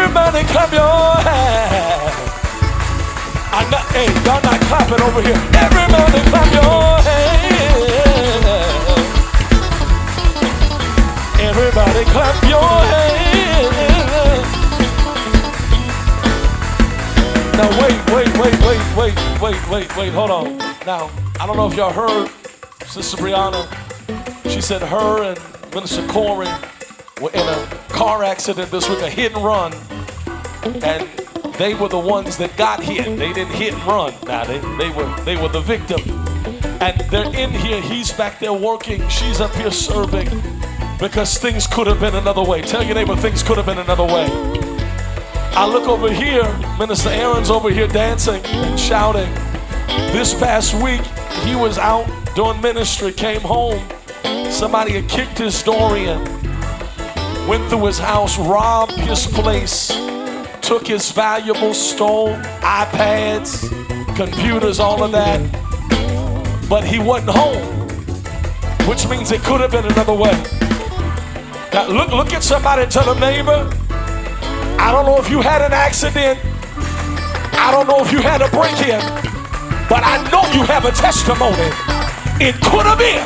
Everybody clap your hands. Hey, y'all not clapping over here. Everybody clap your hands. Everybody clap your hands. Now wait, hold on. Now, I don't know if y'all heard Sister Brianna. She said her and Minister Corey were in a car accident this week, a hit and run. And they were the ones that got hit. They didn't hit and run. Now they were the victim. And they're in here, he's back there working, she's up here serving, because things could have been another way. Tell your neighbor, things could have been another way. I look over here, Minister Aaron's over here dancing and shouting. This past week, he was out doing ministry, came home. Somebody had kicked his door in, went through his house, robbed his place, took his valuables, stole iPads, computers, all of that. But he wasn't home, which means it could have been another way. Now look at somebody and tell them, neighbor, I don't know if you had an accident, I don't know if you had a break-in, but I know you have a testimony. It could have been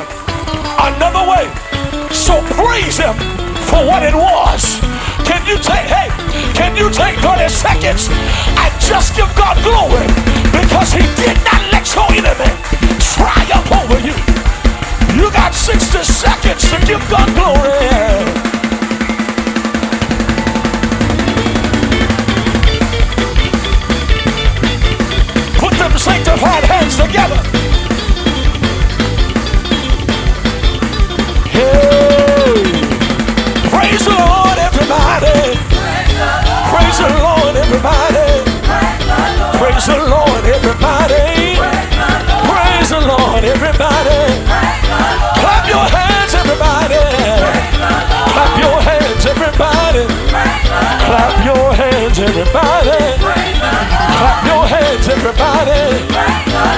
another way. So praise him for what it was. Can you take 30 seconds and just give God glory, because he did not let your enemy triumph over you. You got 60 seconds to give God glory. Put them sanctified hands together. Hey, praise the Lord, everybody. Praise the Lord, everybody. Praise the Lord, everybody. Praise the Lord, everybody. Clap your hands, everybody. Clap your hands, everybody. Clap your hands, everybody. Clap your hands, everybody.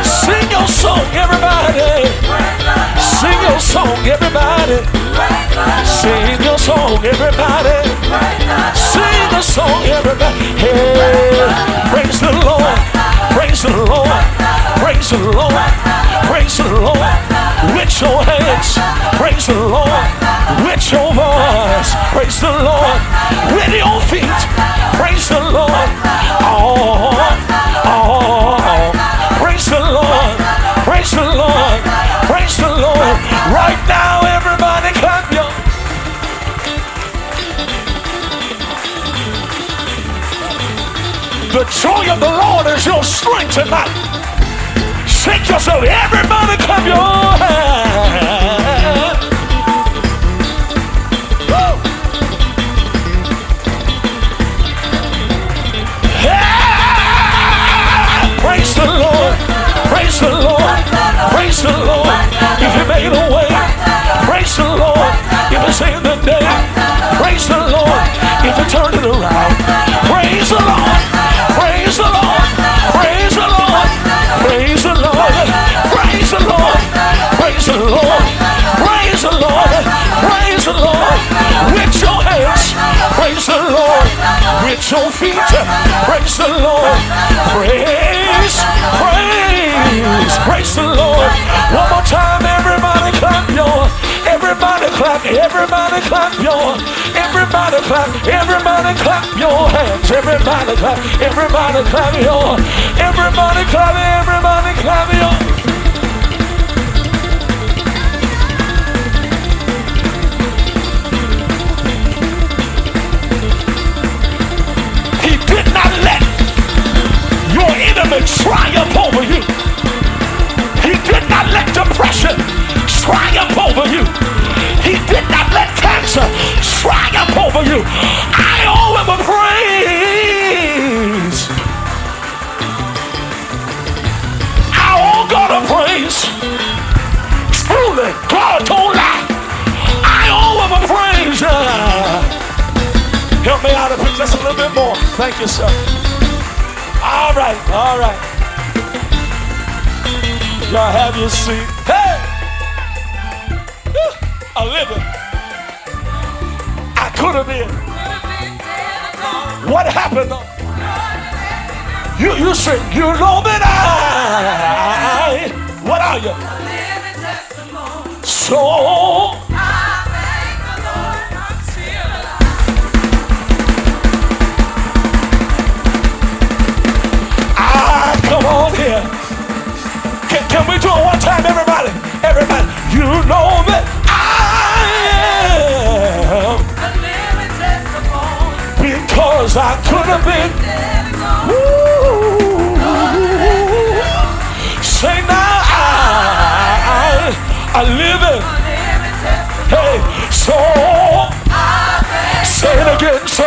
Sing your song, everybody. Sing your song, everybody. Sing your song, everybody. Sing the song, everybody. Hey, praise the Lord. Praise the Lord. Praise the Lord. Praise the Lord. With your hands. Praise the Lord. With your voice. Praise the Lord. With your feet. Praise the Lord. Oh. Praise the Lord. Praise the Lord. Praise the Lord. Right now, everybody clap your. The joy of the Lord is your strength tonight. Shake yourself. Everybody clap your hands. Woo. Yeah. Praise the Lord. Praise the Lord. Praise the Lord. If you made a way, praise the Lord. If you saved the day, praise the Lord. If you turned it around, praise the Lord. Praise the Lord. Praise the Lord. Praise the Lord. Praise the Lord. Praise the Lord. Praise the Lord. Praise the Lord. With your hands, praise the Lord. With your feet, praise the Lord. Praise, praise, praise the Lord. One more time, everybody clap your. Everybody clap, everybody clap your. Everybody clap, everybody clap your hands. Everybody clap, everybody clap your. Everybody clap, everybody clap your. He did not let your enemy triumph over you. He did not let depression triumph over you. He did not let cancer triumph over you. I owe him a praise. I owe God a praise. Truly, God don't lie. I owe him a praise. Help me out of it just a little bit more. Thank you, sir. All right, all right. Y'all have your seat. Hey! A living. I could have been. What happened? You sing, you know that I, what are you? So I thank the Lord I'm still alive. Come on here. Can we do it one time, everybody? Everybody, you know that I am a living testimony because I could have been. Say now I live it. Hey, so say it again. So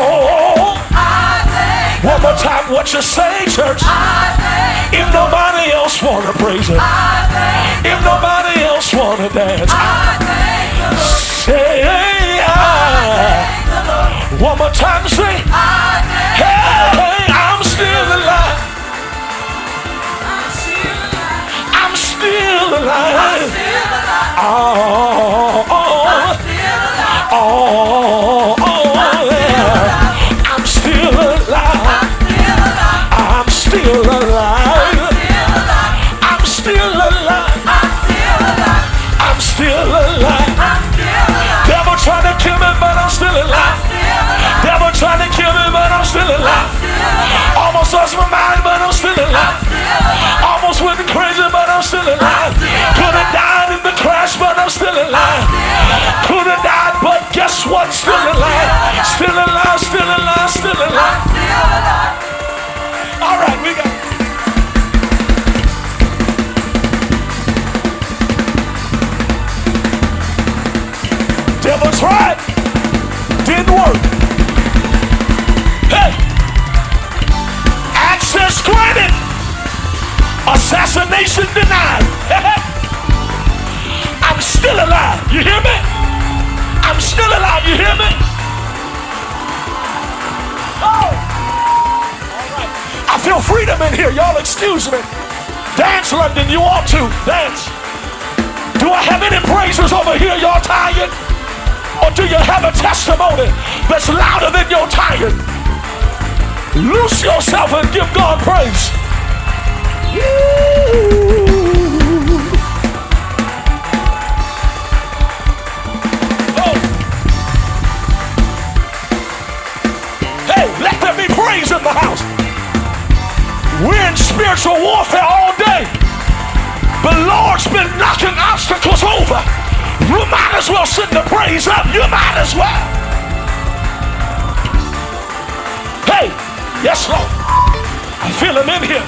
one more time. What you say, church? If nobody else wanna praise it, if nobody else wanna dance, say one more time. Say, hey, I'm still alive. I'm still alive. Oh, yeah. I'm still alive. I'm still alive. I'm still alive. I'm still alive. Devil trying to kill me, but I'm still alive. Devil trying to kill me, but I'm still alive. Almost lost my mind, but I'm still alive. Almost went crazy, but I'm still alive. Could have died in the crash, but I'm still alive. Could have died, but guess what? Still alive. Still alive, still alive, still alive. All right, we got. Devil tried. Didn't work. Hey. Access granted. Assassination denied. I'm still alive. You hear me? I'm still alive. You hear me? Oh. All right. I feel freedom in here. Y'all excuse me. Dance, London. You ought to. Dance. Do I have any praisers over here? Y'all tired? Or do you have a testimony that's louder than you're tired? Loose yourself and give God praise. Oh. Hey, let there be praise in the house. We're in spiritual warfare all day. The Lord's been knocking obstacles over. You might as well send the praise up. You might as well. Hey, yes, Lord. I feel him in here.